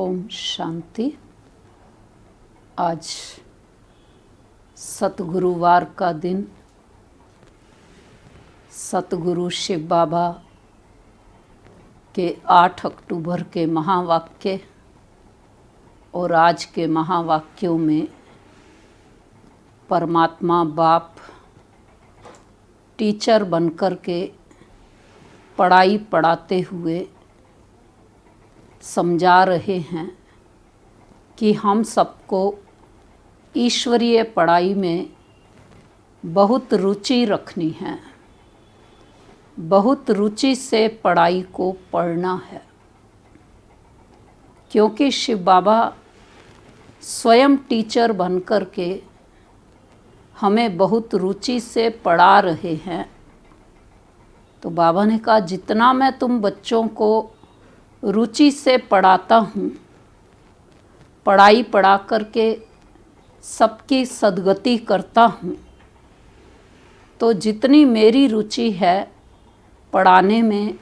ओम शांति। आज सतगुरुवार का दिन। सतगुरु शिव बाबा के 8 अक्टूबर के महावाक्य और आज के महावाक्यों में परमात्मा बाप टीचर बनकर के पढ़ाई पढ़ाते हुए समझा रहे हैं कि हम सबको ईश्वरीय पढ़ाई में बहुत रुचि रखनी है, बहुत रुचि से पढ़ाई को पढ़ना है, क्योंकि शिव बाबा स्वयं टीचर बनकर के हमें बहुत रुचि से पढ़ा रहे हैं। तो बाबा ने कहा, जितना मैं तुम बच्चों को रुचि से पढ़ाता हूँ, पढ़ाई पढ़ा करके सबकी सद्गति करता हूँ, तो जितनी मेरी रुचि है पढ़ाने में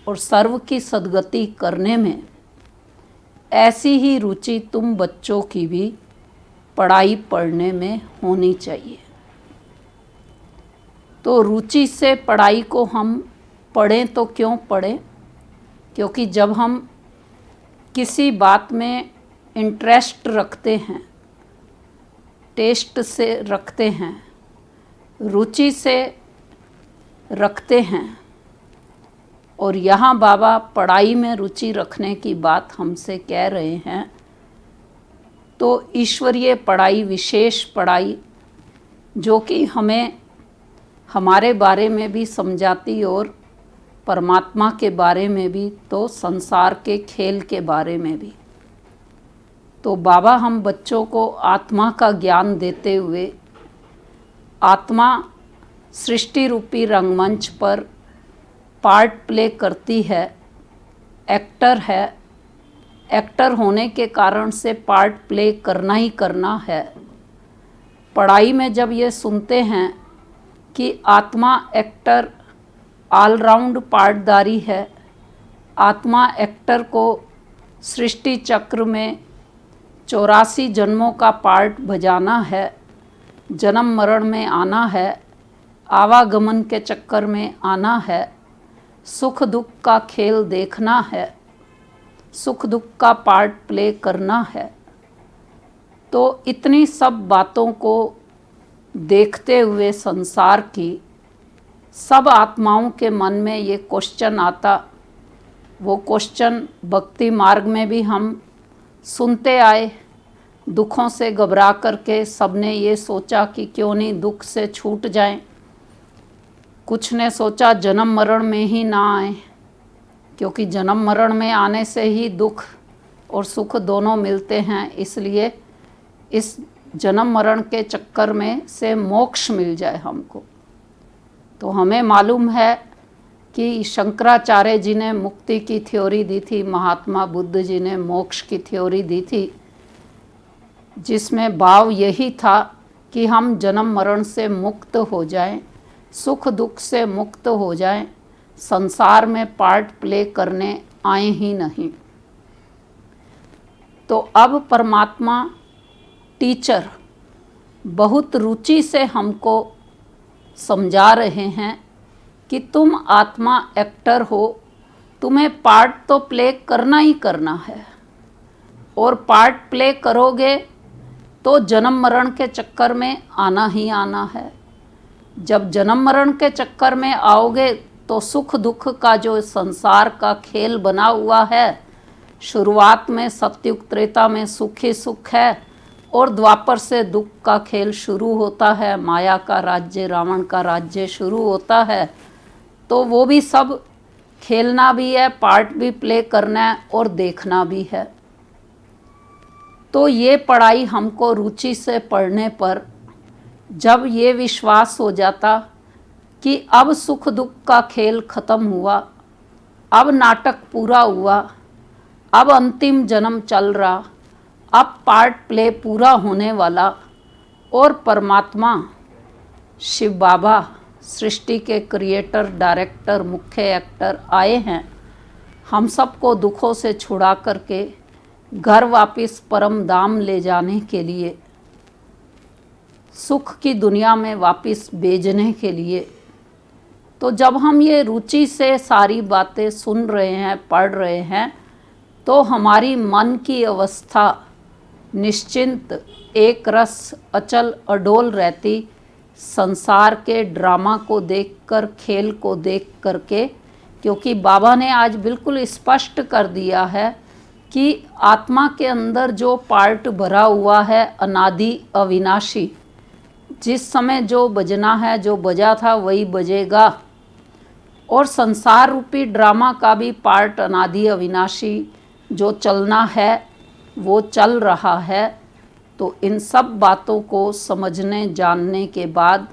और सर्व की सद्गति करने में, ऐसी ही रुचि तुम बच्चों की भी पढ़ाई पढ़ने में होनी चाहिए। तो रुचि से पढ़ाई को हम पढ़ें तो क्यों पढ़ें? क्योंकि जब हम किसी बात में इंटरेस्ट रखते हैं, टेस्ट से रखते हैं, रुचि से रखते हैं, और यहाँ बाबा पढ़ाई में रुचि रखने की बात हमसे कह रहे हैं, तो ईश्वरीय पढ़ाई, विशेष पढ़ाई जो कि हमें हमारे बारे में भी समझाती और परमात्मा के बारे में भी, तो संसार के खेल के बारे में भी। तो बाबा हम बच्चों को आत्मा का ज्ञान देते हुए, आत्मा सृष्टि रूपी रंगमंच पर पार्ट प्ले करती है, एक्टर है, एक्टर होने के कारण से पार्ट प्ले करना ही करना है। पढ़ाई में जब ये सुनते हैं कि आत्मा एक्टर ऑलराउंड पार्टदारी है, आत्मा एक्टर को सृष्टि चक्र में 84 जन्मों का पार्ट बजाना है, जन्म मरण में आना है, आवागमन के चक्कर में आना है, सुख दुख का खेल देखना है, सुख दुख का पार्ट प्ले करना है। तो इतनी सब बातों को देखते हुए संसार की सब आत्माओं के मन में ये क्वेश्चन आता। वो क्वेश्चन भक्ति मार्ग में भी हम सुनते आए। दुखों से घबरा करके सबने ये सोचा कि क्यों नहीं दुख से छूट जाएं। कुछ ने सोचा जन्म मरण में ही ना आए, क्योंकि जन्म मरण में आने से ही दुख और सुख दोनों मिलते हैं, इसलिए इस जन्म मरण के चक्कर में से मोक्ष मिल जाए हमको। तो हमें मालूम है कि शंकराचार्य जी ने मुक्ति की थ्योरी दी थी, महात्मा बुद्ध जी ने मोक्ष की थ्योरी दी थी, जिसमें भाव यही था कि हम जन्म मरण से मुक्त हो जाएं, सुख दुख से मुक्त हो जाएं, संसार में पार्ट प्ले करने आए ही नहीं। तो अब परमात्मा टीचर बहुत रुचि से हमको समझा रहे हैं कि तुम आत्मा एक्टर हो, तुम्हें पार्ट तो प्ले करना ही करना है, और पार्ट प्ले करोगे तो जन्म मरण के चक्कर में आना ही आना है। जब जन्म मरण के चक्कर में आओगे तो सुख दुख का जो संसार का खेल बना हुआ है, शुरुआत में सतयुग त्रेता में सुख ही सुख है, और द्वापर से दुख का खेल शुरू होता है, माया का राज्य, रावण का राज्य शुरू होता है। तो वो भी सब खेलना भी है, पार्ट भी प्ले करना है और देखना भी है। तो ये पढ़ाई हमको रुचि से पढ़ने पर जब ये विश्वास हो जाता कि अब सुख दुख का खेल खत्म हुआ, अब नाटक पूरा हुआ, अब अंतिम जन्म चल रहा, अब पार्ट प्ले पूरा होने वाला, और परमात्मा शिव बाबा सृष्टि के क्रिएटर, डायरेक्टर, मुख्य एक्टर आए हैं हम सबको दुखों से छुड़ा करके घर वापस परम धाम ले जाने के लिए, सुख की दुनिया में वापस भेजने के लिए। तो जब हम ये रुचि से सारी बातें सुन रहे हैं, पढ़ रहे हैं, तो हमारी मन की अवस्था निश्चिंत, एक रस, अचल, अडोल रहती, संसार के ड्रामा को देखकर, खेल को देख करके। क्योंकि बाबा ने आज बिल्कुल स्पष्ट कर दिया है कि आत्मा के अंदर जो पार्ट भरा हुआ है अनादि अविनाशी, जिस समय जो बजना है, जो बजा था वही बजेगा, और संसार रूपी ड्रामा का भी पार्ट अनादि अविनाशी जो चलना है वो चल रहा है। तो इन सब बातों को समझने जानने के बाद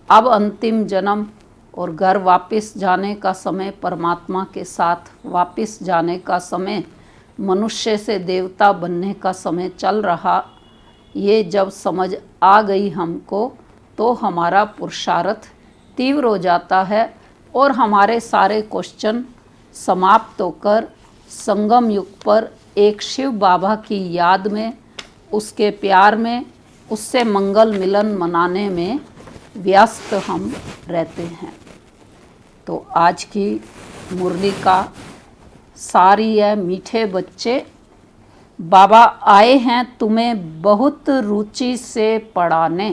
अब अंतिम जन्म और घर वापस जाने का समय, परमात्मा के साथ वापस जाने का समय, मनुष्य से देवता बनने का समय चल रहा। ये जब समझ आ गई हमको तो हमारा पुरुषार्थ तीव्र हो जाता है और हमारे सारे क्वेश्चन समाप्त होकर संगम युग पर एक शिव बाबा की याद में, उसके प्यार में, उससे मंगल मिलन मनाने में व्यस्त हम रहते हैं। तो आज की मुरली का सारी है, मीठे बच्चे, बाबा आए हैं तुम्हें बहुत रुचि से पढ़ाने,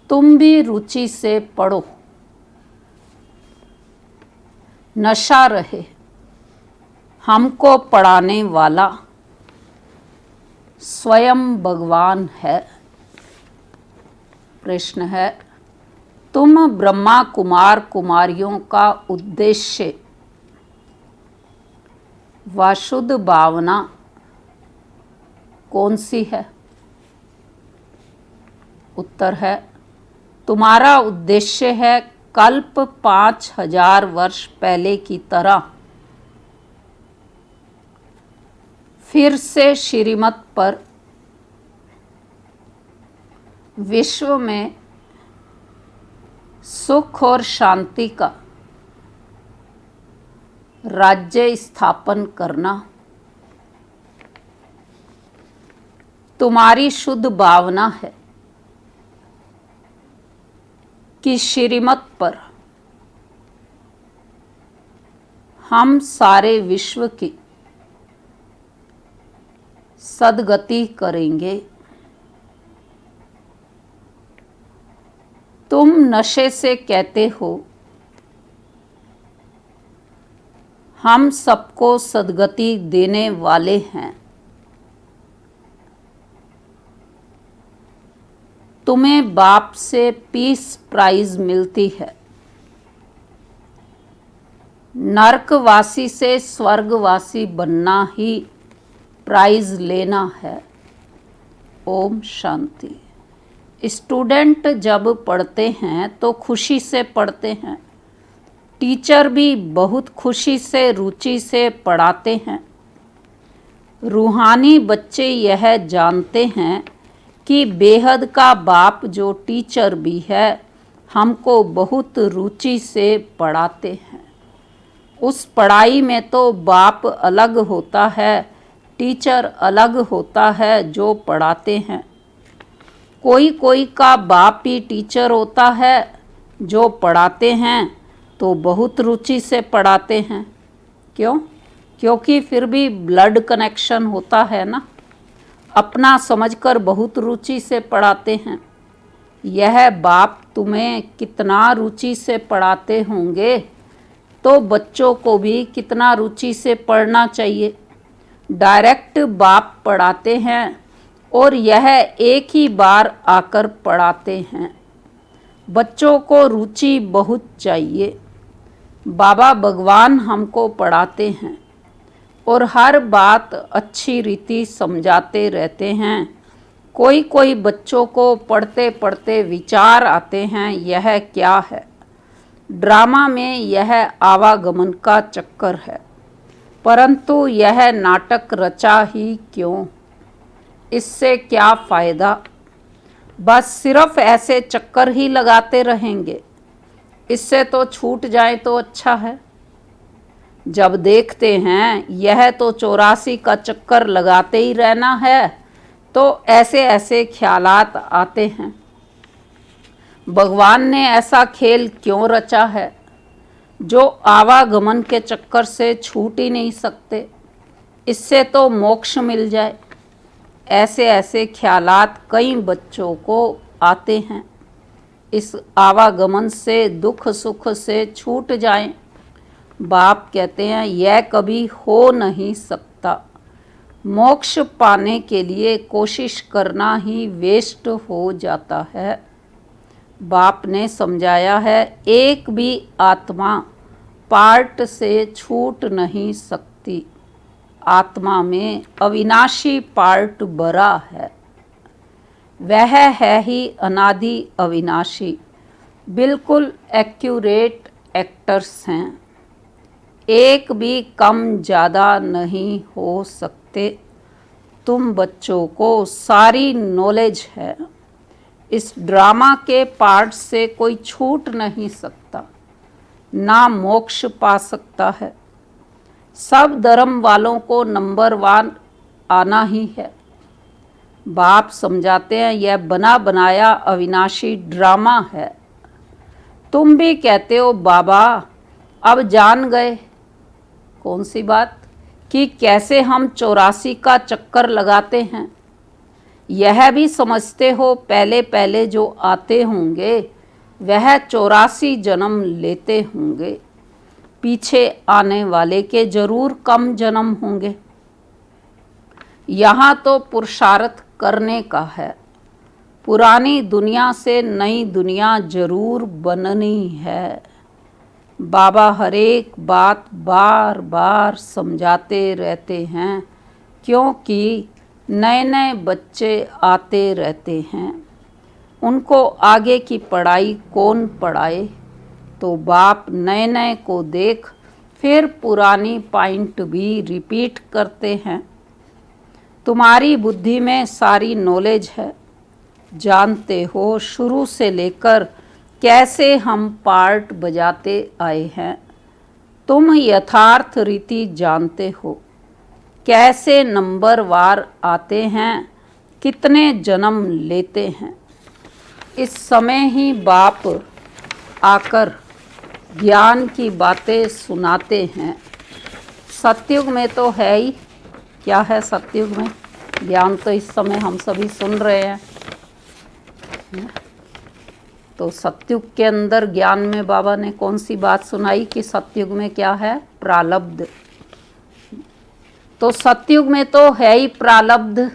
तुम भी रुचि से पढ़ो, नशा रहे हमको पढ़ाने वाला स्वयं भगवान है। प्रश्न है, तुम ब्रह्मा कुमार कुमारियों का उद्देश्य व शुद्ध भावना कौन सी है? उत्तर है, तुम्हारा उद्देश्य है कल्प 5000 वर्ष पहले की तरह फिर से श्रीमत पर विश्व में सुख और शांति का राज्य स्थापन करना। तुम्हारी शुद्ध भावना है कि श्रीमत पर हम सारे विश्व की सद्गति करेंगे। तुम नशे से कहते हो हम सबको सद्गति देने वाले हैं। तुम्हें बाप से पीस प्राइज मिलती है, नरकवासी से स्वर्गवासी बनना ही प्राइज लेना है। ओम शांति। स्टूडेंट जब पढ़ते हैं तो खुशी से पढ़ते हैं, टीचर भी बहुत खुशी से रुचि से पढ़ाते हैं। रूहानी बच्चे यह जानते हैं कि बेहद का बाप जो टीचर भी है हमको बहुत रुचि से पढ़ाते हैं। उस पढ़ाई में तो बाप अलग होता है, टीचर अलग होता है जो पढ़ाते हैं। कोई कोई का बाप ही टीचर होता है जो पढ़ाते हैं तो बहुत रुचि से पढ़ाते हैं। क्यों? क्योंकि फिर भी ब्लड कनेक्शन होता है ना, अपना समझकर बहुत रुचि से पढ़ाते हैं। यह बाप तुम्हें कितना रुचि से पढ़ाते होंगे तो बच्चों को भी कितना रुचि से पढ़ना चाहिए। डायरेक्ट बाप पढ़ाते हैं और यह एक ही बार आकर पढ़ाते हैं। बच्चों को रुचि बहुत चाहिए। बाबा भगवान हमको पढ़ाते हैं और हर बात अच्छी रीति समझाते रहते हैं। कोई कोई बच्चों को पढ़ते पढ़ते विचार आते हैं यह क्या है। ड्रामा में यह आवागमन का चक्कर है, परंतु यह नाटक रचा ही क्यों? इससे क्या फ़ायदा? बस सिर्फ ऐसे चक्कर ही लगाते रहेंगे। इससे तो छूट जाए तो अच्छा है। जब देखते हैं यह तो 84 का चक्कर लगाते ही रहना है, तो ऐसे ऐसे ख्यालात आते हैं, भगवान ने ऐसा खेल क्यों रचा है जो आवागमन के चक्कर से छूट ही नहीं सकते, इससे तो मोक्ष मिल जाए। ऐसे ऐसे ख्यालात कई बच्चों को आते हैं, इस आवागमन से दुख सुख से छूट जाएं। बाप कहते हैं यह कभी हो नहीं सकता, मोक्ष पाने के लिए कोशिश करना ही वेस्ट हो जाता है। बाप ने समझाया है एक भी आत्मा पार्ट से छूट नहीं सकती, आत्मा में अविनाशी पार्ट भरा है, वह है ही अनादि अविनाशी, बिल्कुल एक्यूरेट एक्टर्स हैं, एक भी कम ज़्यादा नहीं हो सकते। तुम बच्चों को सारी नॉलेज है, इस ड्रामा के पार्ट से कोई छूट नहीं सकता, ना मोक्ष पा सकता है। सब धर्म वालों को नंबर 1 आना ही है। बाप समझाते हैं यह बना बनाया अविनाशी ड्रामा है। तुम भी कहते हो बाबा अब जान गए, कौन सी बात, कि कैसे हम 84 का चक्कर लगाते हैं। यह भी समझते हो पहले पहले जो आते होंगे वह 84 जन्म लेते होंगे, पीछे आने वाले के जरूर कम जन्म होंगे। यहाँ तो पुरुषार्थ करने का है, पुरानी दुनिया से नई दुनिया जरूर बननी है। बाबा हर एक बात बार बार समझाते रहते हैं, क्योंकि नए नए बच्चे आते रहते हैं, उनको आगे की पढ़ाई कौन पढ़ाए। तो बाप नए नए को देख फिर पुरानी पॉइंट भी रिपीट करते हैं। तुम्हारी बुद्धि में सारी नॉलेज है, जानते हो शुरू से लेकर कैसे हम पार्ट बजाते आए हैं। तुम यथार्थ रीति जानते हो, कैसे नंबर वार आते हैं, कितने जन्म लेते हैं। इस समय ही बाप आकर ज्ञान की बातें सुनाते हैं। सतयुग में तो है ही, क्या है सतयुग में ज्ञान, तो इस समय हम सभी सुन रहे हैं। तो सतयुग के अंदर ज्ञान में बाबा ने कौन सी बात सुनाई कि सतयुग में क्या है, प्रारब्ध। तो सतयुग में तो है ही प्रारब्ध,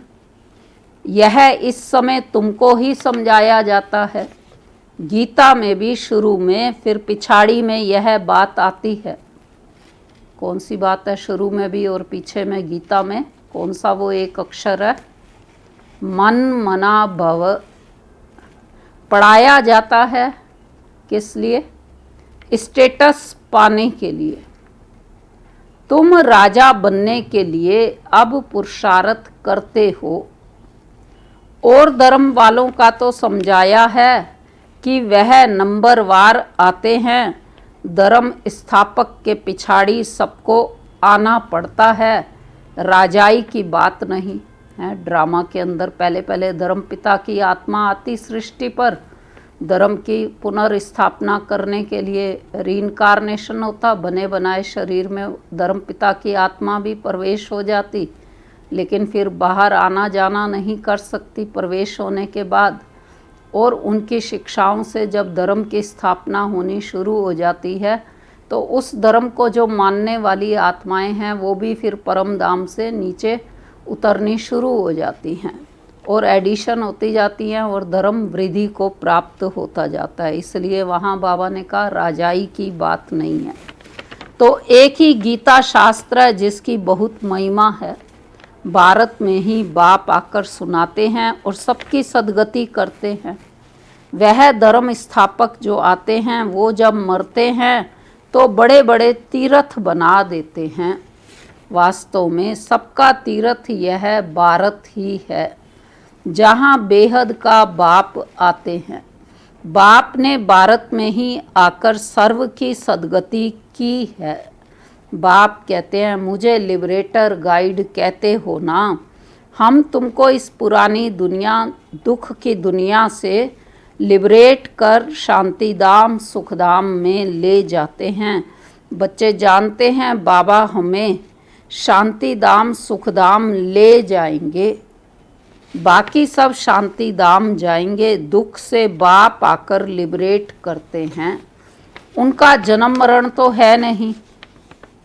यह इस समय तुमको ही समझाया जाता है। गीता में भी शुरू में फिर पिछाड़ी में यह बात आती है। कौन सी बात है शुरू में भी और पीछे में गीता में, कौन सा वो एक अक्षर है, मन मना भव। पढ़ाया जाता है किस लिए, स्टेटस पाने के लिए। तुम राजा बनने के लिए अब पुरुषार्थ करते हो। और धर्म वालों का तो समझाया है कि वह नंबर वार आते हैं, धर्म स्थापक के पिछाड़ी सबको आना पड़ता है, राजाई की बात नहीं है। ड्रामा के अंदर पहले पहले धर्म पिता की आत्मा आती सृष्टि पर, धर्म की पुनर्स्थापना करने के लिए रीइंकार्नेशन होता, बने बनाए शरीर में धर्म पिता की आत्मा भी प्रवेश हो जाती, लेकिन फिर बाहर आना जाना नहीं कर सकती प्रवेश होने के बाद। और उनकी शिक्षाओं से जब धर्म की स्थापना होनी शुरू हो जाती है, तो उस धर्म को जो मानने वाली आत्माएं हैं वो भी फिर परम धाम से नीचे उतरनी शुरू हो जाती हैं और एडिशन होती जाती हैं और धर्म वृद्धि को प्राप्त होता जाता है। इसलिए वहाँ बाबा ने कहा राजाई की बात नहीं है। तो एक ही गीता शास्त्र है जिसकी बहुत महिमा है, भारत में ही बाप आकर सुनाते हैं और सबकी सदगति करते हैं। वह धर्म स्थापक जो आते हैं वो जब मरते हैं तो बड़े बड़े तीर्थ बना देते हैं। वास्तव में सबका तीर्थ यह भारत ही है, जहाँ बेहद का बाप आते हैं। बाप ने भारत में ही आकर सर्व की सदगति की है। बाप कहते हैं, मुझे लिबरेटर गाइड कहते हो ना, हम तुमको इस पुरानी दुनिया, दुख की दुनिया से लिबरेट कर शांति धाम सुखधाम में ले जाते हैं। बच्चे जानते हैं बाबा हमें शांति धाम सुखधाम ले जाएंगे, बाकी सब शांति धाम जाएंगे। दुख से बाप आकर लिबरेट करते हैं। उनका जन्म मरण तो है नहीं,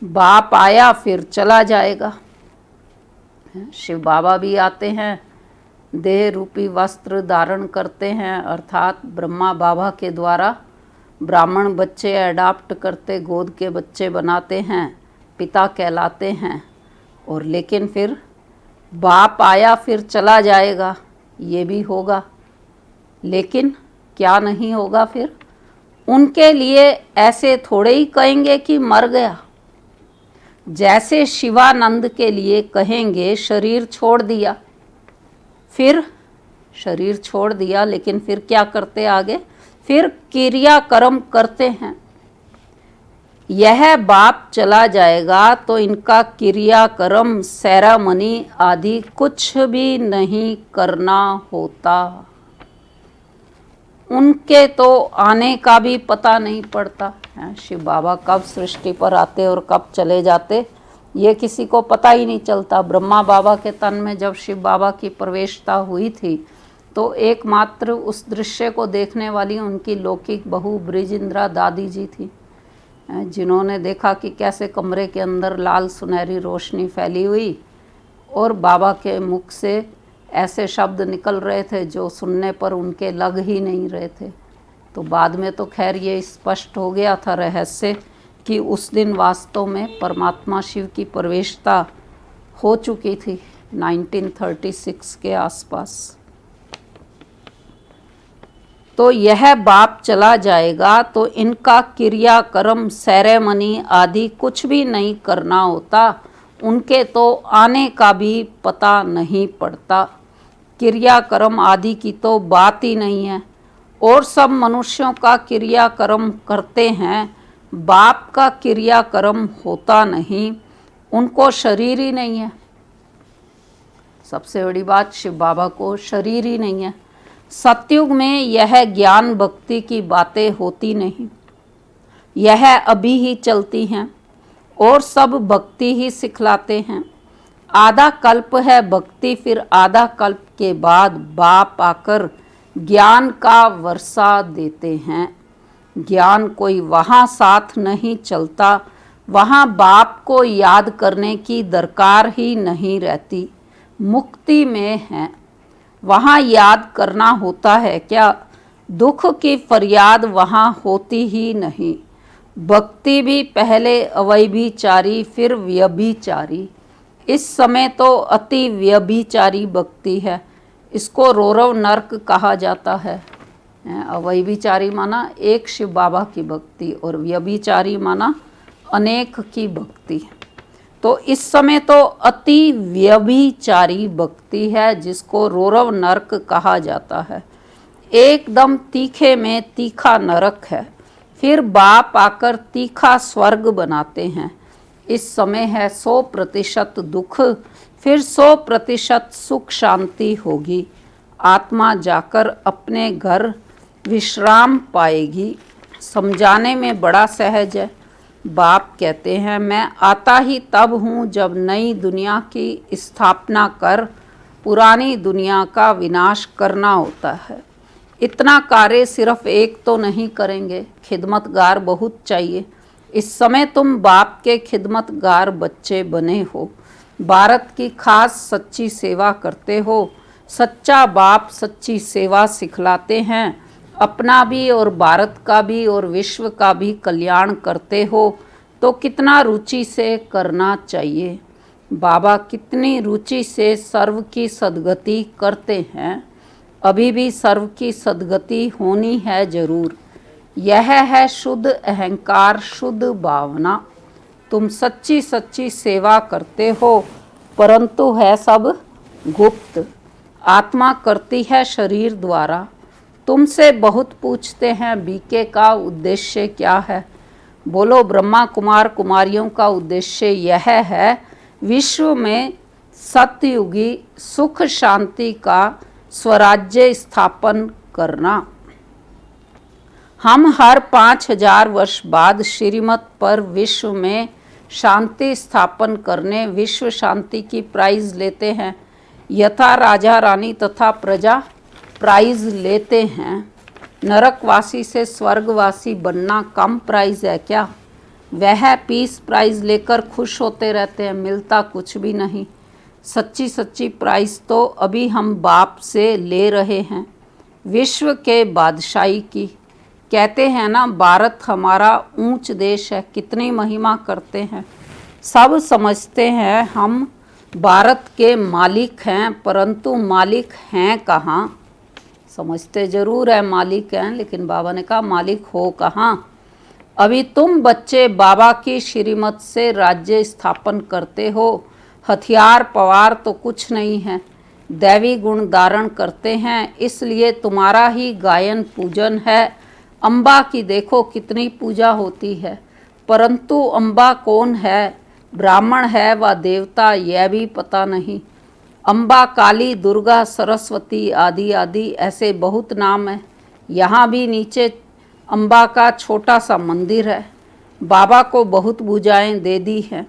बाप आया फिर चला जाएगा। शिव बाबा भी आते हैं, देह रूपी वस्त्र धारण करते हैं, अर्थात ब्रह्मा बाबा के द्वारा ब्राह्मण बच्चे अडॉप्ट करते, गोद के बच्चे बनाते हैं, पिता कहलाते हैं। और लेकिन फिर बाप आया फिर चला जाएगा, ये भी होगा। लेकिन क्या नहीं होगा फिर? उनके लिए ऐसे थोड़े ही कहेंगे कि मर गया। जैसे शिवानंद के लिए कहेंगे शरीर छोड़ दिया, फिर शरीर छोड़ दिया, लेकिन फिर क्या करते आगे? फिर क्रियाकर्म करते हैं। यह बाप चला जाएगा तो इनका क्रियाकर्म सेरेमनी आदि कुछ भी नहीं करना होता। उनके तो आने का भी पता नहीं पड़ता है। शिव बाबा कब सृष्टि पर आते और कब चले जाते ये किसी को पता ही नहीं चलता। ब्रह्मा बाबा के तन में जब शिव बाबा की प्रवेशता हुई थी तो एकमात्र उस दृश्य को देखने वाली उनकी लौकिक बहू ब्रिजेंद्रा दादी जी थी, जिन्होंने देखा कि कैसे कमरे के अंदर लाल सुनहरी रोशनी फैली हुई और बाबा के मुख से ऐसे शब्द निकल रहे थे जो सुनने पर उनके लग ही नहीं रहे थे। तो बाद में तो खैर ये स्पष्ट हो गया था रहस्य कि उस दिन वास्तव में परमात्मा शिव की प्रवेशता हो चुकी थी 1936 के आसपास। तो यह बाप चला जाएगा तो इनका क्रियाकर्म सेरेमनी आदि कुछ भी नहीं करना होता। उनके तो आने का भी पता नहीं पड़ता। क्रियाकर्म आदि की तो बात ही नहीं है। और सब मनुष्यों का क्रियाकर्म करते हैं, बाप का क्रियाकर्म होता नहीं, उनको शरीर ही नहीं है। सबसे बड़ी बात, शिव बाबा को शरीर ही नहीं है। सतयुग में यह ज्ञान भक्ति की बातें होती नहीं, यह अभी ही चलती हैं और सब भक्ति ही सिखलाते हैं। आधा कल्प है भक्ति, फिर आधा कल्प के बाद बाप आकर ज्ञान का वर्षा देते हैं। ज्ञान कोई वहाँ साथ नहीं चलता, वहाँ बाप को याद करने की दरकार ही नहीं रहती। मुक्ति में है, वहाँ याद करना होता है क्या? दुख की फरियाद वहाँ होती ही नहीं। भक्ति भी पहले अवैभिचारी फिर व्यभिचारी, इस समय तो अति व्यभिचारी भक्ति है। इसको रौरव नर्क कहा जाता है। अवैभिचारी माना एक शिव बाबा की भक्ति और व्यभिचारी माना अनेक की भक्ति। तो इस समय तो अति व्यभिचारी भक्ति है जिसको रौरव नरक कहा जाता है। एकदम तीखे में तीखा नरक है, फिर बाप आकर तीखा स्वर्ग बनाते हैं। इस समय है 100% दुख, फिर 100% सुख शांति होगी। आत्मा जाकर अपने घर विश्राम पाएगी। समझाने में बड़ा सहज है। बाप कहते हैं, मैं आता ही तब हूँ जब नई दुनिया की स्थापना कर पुरानी दुनिया का विनाश करना होता है। इतना कार्य सिर्फ एक तो नहीं करेंगे, खिदमतगार बहुत चाहिए। इस समय तुम बाप के खिदमतगार बच्चे बने हो, भारत की खास सच्ची सेवा करते हो। सच्चा बाप सच्ची सेवा सिखलाते हैं, अपना भी और भारत का भी और विश्व का भी कल्याण करते हो तो कितना रुचि से करना चाहिए। बाबा कितनी रुचि से सर्व की सद्गति करते हैं। अभी भी सर्व की सद्गति होनी है जरूर। यह है शुद्ध अहंकार, शुद्ध भावना। तुम सच्ची सच्ची सेवा करते हो, परंतु है सब गुप्त। आत्मा करती है शरीर द्वारा। तुमसे बहुत पूछते हैं बीके का उद्देश्य क्या है। बोलो ब्रह्मा कुमार कुमारियों का उद्देश्य यह है विश्व में सतयुगी सुख शांति का स्वराज्य स्थापन करना। हम हर 5000 वर्ष बाद श्रीमत पर विश्व में शांति स्थापन करने विश्व शांति की प्राइज लेते हैं, यथा राजा रानी तथा प्रजा प्राइज लेते हैं। नरकवासी से स्वर्गवासी बनना कम प्राइज है क्या? वह पीस प्राइज लेकर खुश होते रहते हैं, मिलता कुछ भी नहीं। सच्ची सच्ची प्राइज तो अभी हम बाप से ले रहे हैं, विश्व के बादशाही की। कहते हैं ना, भारत हमारा ऊंच देश है, कितनी महिमा करते हैं। सब समझते हैं हम भारत के मालिक हैं, परंतु मालिक हैं कहाँ? समझते ज़रूर है मालिक हैं, लेकिन बाबा ने कहा मालिक हो कहाँ? अभी तुम बच्चे बाबा की श्रीमत से राज्य स्थापन करते हो। हथियार पवार तो कुछ नहीं है, दैवी गुण धारण करते हैं, इसलिए तुम्हारा ही गायन पूजन है। अम्बा की देखो कितनी पूजा होती है, परंतु अम्बा कौन है, ब्राह्मण है व देवता, यह भी पता नहीं। अम्बा काली, दुर्गा, सरस्वती आदि आदि ऐसे बहुत नाम है। यहाँ भी नीचे अम्बा का छोटा सा मंदिर है। बाबा को बहुत पूजाएं दे दी हैं,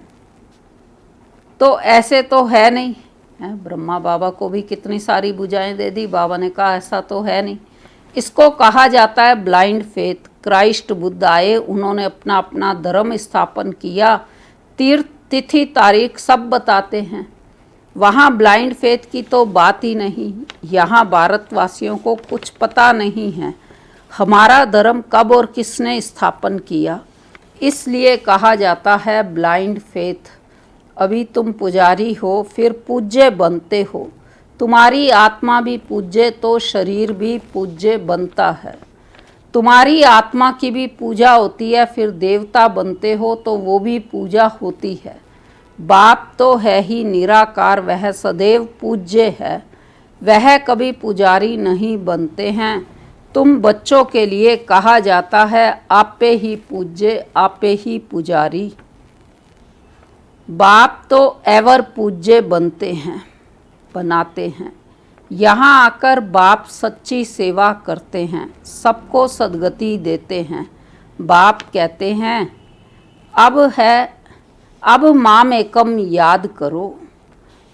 तो ऐसे तो है नहीं है। ब्रह्मा बाबा को भी कितनी सारी पूजाएं दे दी, बाबा ने कहा ऐसा तो है नहीं। इसको कहा जाता है ब्लाइंड फेथ। क्राइस्ट बुद्ध आए, उन्होंने अपना अपना धर्म स्थापन किया, तीर्थ तिथि तारीख सब बताते हैं। वहाँ ब्लाइंड फेथ की तो बात ही नहीं। यहाँ भारतवासियों को कुछ पता नहीं है हमारा धर्म कब और किसने स्थापन किया, इसलिए कहा जाता है ब्लाइंड फेथ। अभी तुम पुजारी हो, फिर पूज्य बनते हो। तुम्हारी आत्मा भी पूज्य तो शरीर भी पूज्य बनता है। तुम्हारी आत्मा की भी पूजा होती है, फिर देवता बनते हो तो वो भी पूजा होती है। बाप तो है ही निराकार, वह सदैव पूज्य है, वह कभी पुजारी नहीं बनते हैं। तुम बच्चों के लिए कहा जाता है आपे ही पूज्य आपे ही पुजारी। बाप तो एवर पूज्य बनते हैं, बनाते हैं। यहाँ आकर बाप सच्ची सेवा करते हैं, सबको सद्गति देते हैं। बाप कहते हैं अब माम एकम याद करो।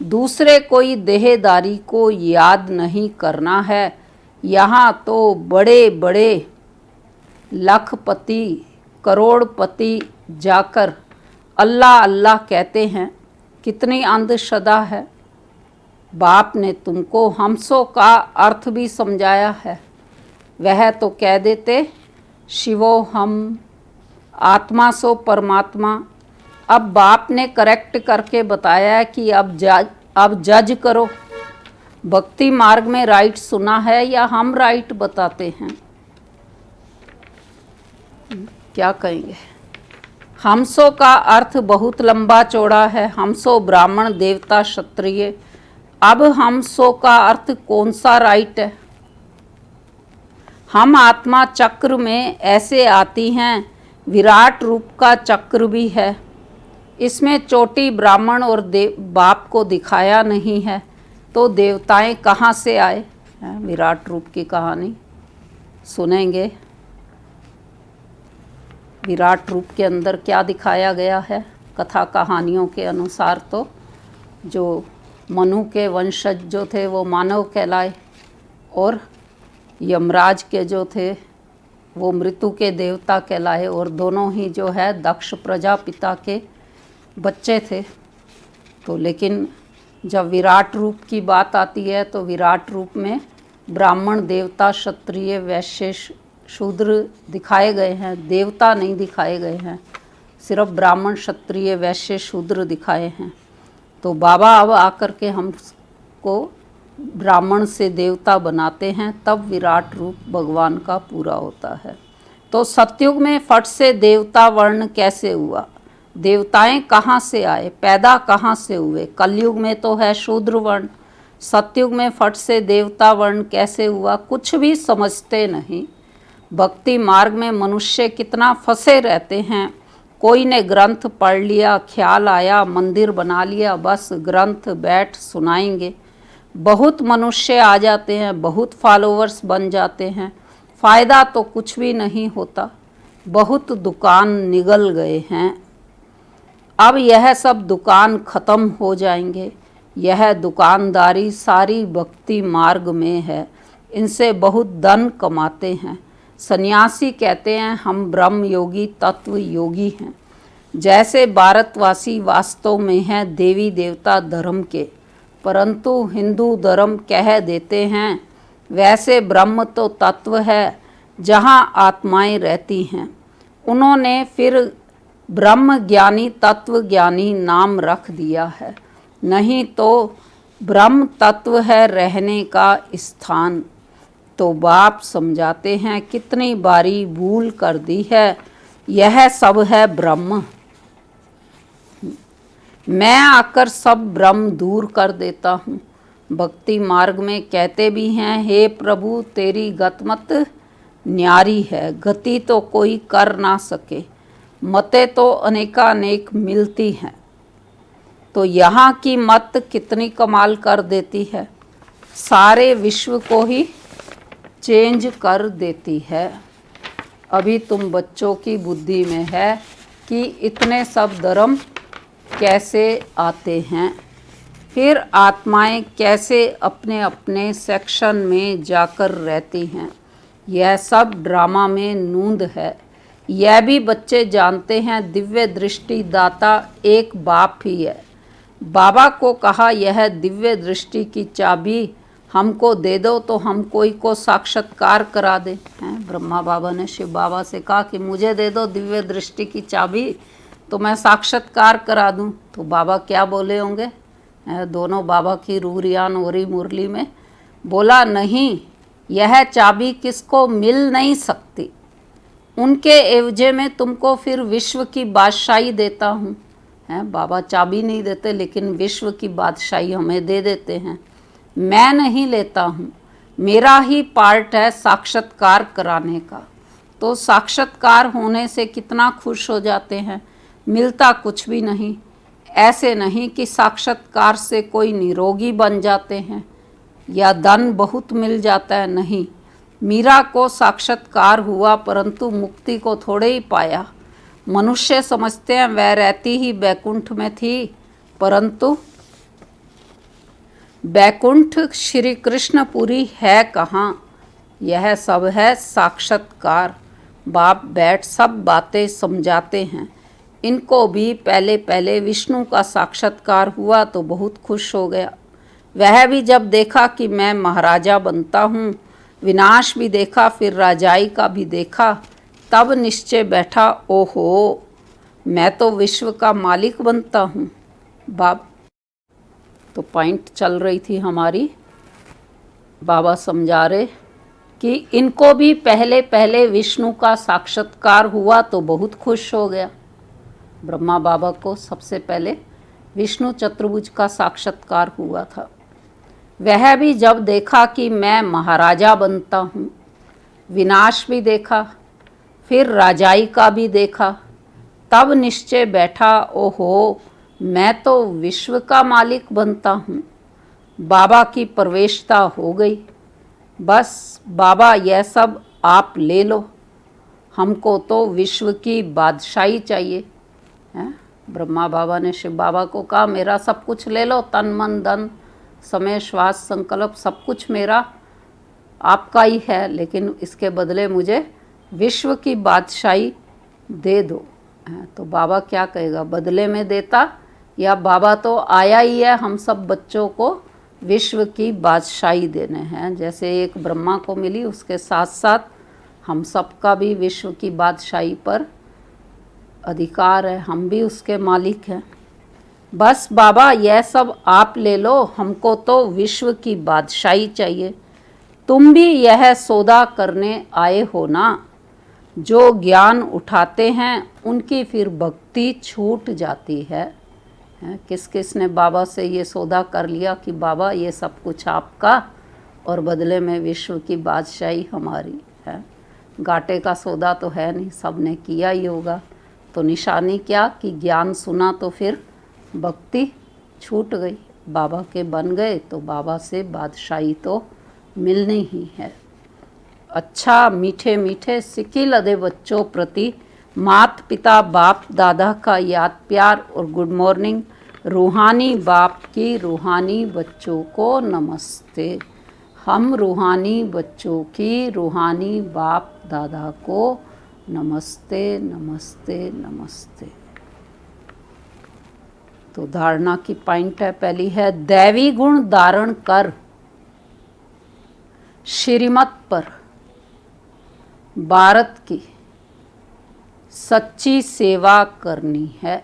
दूसरे कोई देहदारी को याद नहीं करना है। यहाँ तो बड़े बड़े लखपति करोड़पति जाकर अल्लाह अल्लाह कहते हैं, कितनी अंधश्रद्धा है। बाप ने तुमको हमसों का अर्थ भी समझाया है। वह तो कह देते शिवो हम, आत्मा सो परमात्मा। अब बाप ने करेक्ट करके बताया कि अब जज करो, भक्ति मार्ग में राइट सुना है या हम राइट बताते हैं? क्या कहेंगे? हमसों का अर्थ बहुत लंबा चौड़ा है। हमसों ब्राह्मण देवता क्षत्रिय। अब हमसों का अर्थ कौन सा राइट है? हम आत्मा चक्र में ऐसे आती हैं, विराट रूप का चक्र भी है, इसमें चोटी ब्राह्मण और बाप को दिखाया नहीं है, तो देवताएं कहाँ से आए? विराट रूप की कहानी सुनेंगे। विराट रूप के अंदर क्या दिखाया गया है? कथा कहानियों के अनुसार तो जो मनु के वंशज जो थे वो मानव कहलाए, और यमराज के जो थे वो मृत्यु के देवता कहलाए, और दोनों ही जो है दक्ष प्रजापिता के बच्चे थे। तो लेकिन जब विराट रूप की बात आती है तो विराट रूप में ब्राह्मण देवता क्षत्रिय वैश्य शूद्र दिखाए गए हैं, देवता नहीं दिखाए गए हैं, सिर्फ ब्राह्मण क्षत्रिय वैश्य शूद्र दिखाए हैं। तो बाबा अब आकर के हमको ब्राह्मण से देवता बनाते हैं, तब विराट रूप भगवान का पूरा होता है। तो सतयुग में फट से देवता वर्ण कैसे हुआ? देवताएं कहाँ से आए, पैदा कहाँ से हुए? कलयुग में तो है शूद्र वर्ण, सतयुग में फट से देवता वर्ण कैसे हुआ? कुछ भी समझते नहीं। भक्ति मार्ग में मनुष्य कितना फंसे रहते हैं। कोई ने ग्रंथ पढ़ लिया, ख्याल आया मंदिर बना लिया, बस ग्रंथ बैठ सुनाएंगे। बहुत मनुष्य आ जाते हैं, बहुत फॉलोअर्स बन जाते हैं, फ़ायदा तो कुछ भी नहीं होता। बहुत दुकान निगल गए हैं। अब यह सब दुकान ख़त्म हो जाएंगे। यह दुकानदारी सारी भक्ति मार्ग में है। इनसे बहुत धन कमाते हैं। सन्यासी कहते हैं हम ब्रह्म योगी तत्व योगी हैं। जैसे भारतवासी वास्तव में हैं देवी देवता धर्म के, परंतु हिंदू धर्म कह देते हैं, वैसे ब्रह्म तो तत्व है जहाँ आत्माएं रहती हैं। उन्होंने फिर ब्रह्म ज्ञानी तत्व ज्ञानी नाम रख दिया है, नहीं तो ब्रह्म तत्व है रहने का स्थान। तो बाप समझाते हैं कितनी बारी भूल कर दी है, यह सब है ब्रह्म। मैं आकर सब ब्रह्म दूर कर देता हूँ। भक्ति मार्ग में कहते भी हैं, हे प्रभु तेरी गतमत न्यारी है, गति तो कोई कर ना सके, मतें तो अनेकानेक मिलती हैं। तो यहाँ की मत कितनी कमाल कर देती है, सारे विश्व को ही चेंज कर देती है। अभी तुम बच्चों की बुद्धि में है कि इतने सब धर्म कैसे आते हैं, फिर आत्माएं कैसे अपने अपने सेक्शन में जाकर रहती हैं। यह सब ड्रामा में नूंद है। यह भी बच्चे जानते हैं, दिव्य दृष्टि दाता एक बाप ही है। बाबा को कहा यह दिव्य दृष्टि की चाबी हमको दे दो तो हम कोई को साक्षात्कार करा दे। ब्रह्मा बाबा ने शिव बाबा से कहा कि मुझे दे दो दिव्य दृष्टि की चाबी तो मैं साक्षात्कार करा दूं। तो बाबा क्या बोले होंगे, दोनों बाबा की रूरियान ओरी मुरली में बोला, नहीं यह चाबी किसको मिल नहीं सकती, उनके एवजे में तुमको फिर विश्व की बादशाही देता हूँ। बाबा चाबी नहीं देते लेकिन विश्व की बादशाही हमें दे देते हैं। मैं नहीं लेता हूँ, मेरा ही पार्ट है साक्षात्कार कराने का। तो साक्षात्कार होने से कितना खुश हो जाते हैं, मिलता कुछ भी नहीं। ऐसे नहीं कि साक्षात्कार से कोई निरोगी बन जाते हैं या धन बहुत मिल जाता है, नहीं। मीरा को साक्षात्कार हुआ परंतु मुक्ति को थोड़े ही पाया। मनुष्य समझते हैं वह रहती ही बैकुंठ में थी, परंतु बैकुंठ श्री कृष्णपुरी है कहाँ। यह सब है साक्षात्कार। बाप बैठ सब बातें समझाते हैं। इनको भी पहले पहले विष्णु का साक्षात्कार हुआ तो बहुत खुश हो गया। वह भी जब देखा कि मैं महाराजा बनता हूँ, विनाश भी देखा फिर राजाई का भी देखा, तब निश्चय बैठा, ओहो मैं तो विश्व का मालिक बनता हूँ। बाप तो पॉइंट चल रही थी हमारी, बाबा समझा रहे कि इनको भी पहले पहले विष्णु का साक्षात्कार हुआ तो बहुत खुश हो गया। ब्रह्मा बाबा को सबसे पहले विष्णु चतुर्भुज का साक्षात्कार हुआ था। वह भी जब देखा कि मैं महाराजा बनता हूँ, विनाश भी देखा फिर राजाई का भी देखा, तब निश्चय बैठा, ओहो मैं तो विश्व का मालिक बनता हूँ। बाबा की प्रवेशता हो गई। बस बाबा यह सब आप ले लो, हमको तो विश्व की बादशाही चाहिए। ब्रह्मा बाबा ने शिव बाबा को कहा मेरा सब कुछ ले लो, तन मन धन समय श्वास संकल्प सब कुछ मेरा आपका ही है, लेकिन इसके बदले मुझे विश्व की बादशाही दे दो। तो बाबा क्या कहेगा, बदले में देता या बाबा तो आया ही है हम सब बच्चों को विश्व की बादशाही देने हैं। जैसे एक ब्रह्मा को मिली उसके साथ साथ हम सबका भी विश्व की बादशाही पर अधिकार है, हम भी उसके मालिक हैं। बस बाबा यह सब आप ले लो, हमको तो विश्व की बादशाही चाहिए। तुम भी यह सौदा करने आए हो ना। जो ज्ञान उठाते हैं उनकी फिर भक्ति छूट जाती है। किस किस ने बाबा से ये सौदा कर लिया कि बाबा ये सब कुछ आपका और बदले में विश्व की बादशाही हमारी है। घाटे का सौदा तो है नहीं, सब ने किया ही होगा। तो निशानी क्या कि ज्ञान सुना तो फिर भक्ति छूट गई, बाबा के बन गए तो बाबा से बादशाही तो मिलनी ही है। अच्छा, मीठे मीठे सिक्की लदे बच्चों प्रति मात पिता बाप दादा का याद प्यार और गुड मॉर्निंग। रूहानी बाप की रूहानी बच्चों को नमस्ते। हम रूहानी बच्चों की रूहानी बाप दादा को नमस्ते नमस्ते नमस्ते। तो धारणा की पॉइंट है, पहली है दैवी गुण धारण कर श्रीमत पर भारत की सच्ची सेवा करनी है।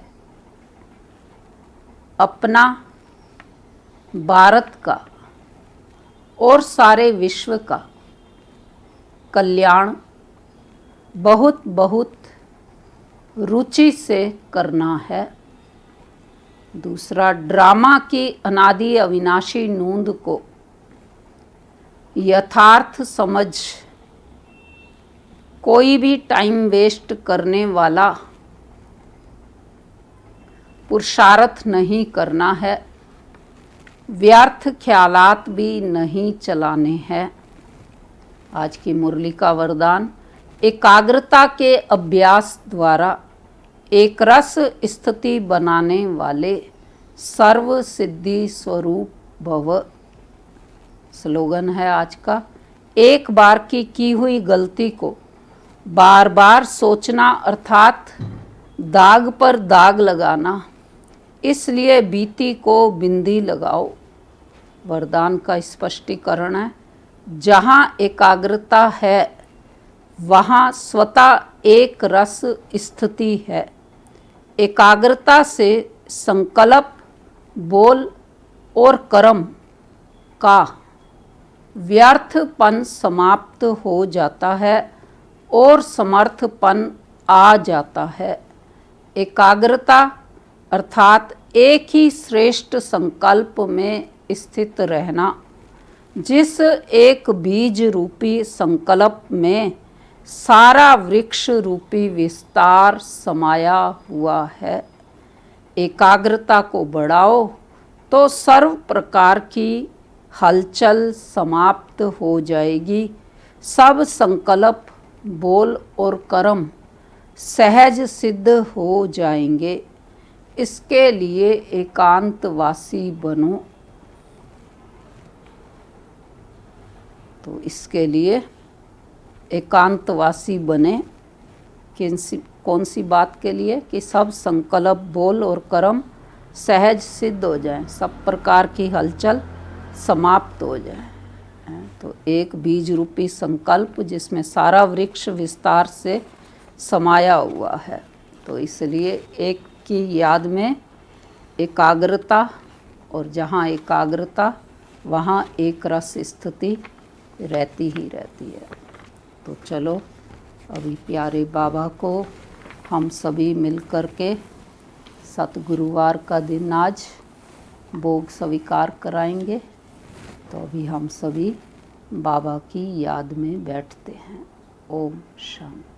अपना, भारत का और सारे विश्व का कल्याण बहुत बहुत रुचि से करना है। दूसरा, ड्रामा की अनादि अविनाशी नूंद को यथार्थ समझ कोई भी टाइम वेस्ट करने वाला पुरुषार्थ नहीं करना है, व्यर्थ ख्यालात भी नहीं चलाने हैं। आज की मुरली का वरदान, एकाग्रता के अभ्यास द्वारा एक रस स्थिति बनाने वाले सर्व सिद्धि स्वरूप भव। स्लोगन है आज का, एक बार की हुई गलती को बार बार सोचना अर्थात दाग पर दाग लगाना, इसलिए बीती को बिंदी लगाओ। वरदान का स्पष्टीकरण है, जहाँ एकाग्रता है वहाँ स्वतः एक रस स्थिति है। एकाग्रता से संकल्प, बोल और कर्म का व्यर्थपन समाप्त हो जाता है और समर्थपन आ जाता है। एकाग्रता अर्थात एक ही श्रेष्ठ संकल्प में स्थित रहना, जिस एक बीज रूपी संकल्प में सारा वृक्ष रूपी विस्तार समाया हुआ है। एकाग्रता को बढ़ाओ तो सर्व प्रकार की हलचल समाप्त हो जाएगी। सब संकल्प, बोल और कर्म सहज सिद्ध हो जाएंगे। इसके लिए एकांतवासी बनो। तो इसके लिए एकांतवासी बने, कौन सी बात के लिए कि सब संकल्प, बोल और कर्म सहज सिद्ध हो जाएं, सब प्रकार की हलचल समाप्त हो जाए। तो एक बीज रूपी संकल्प जिसमें सारा वृक्ष विस्तार से समाया हुआ है। तो इसलिए एक की याद में एकाग्रता, और जहाँ एकाग्रता वहाँ एक रस स्थिति रहती ही रहती है। तो चलो अभी प्यारे बाबा को हम सभी मिल कर के सतगुरुवार का दिन आज भोग स्वीकार कराएंगे। तो अभी हम सभी बाबा की याद में बैठते हैं। ओम शांति।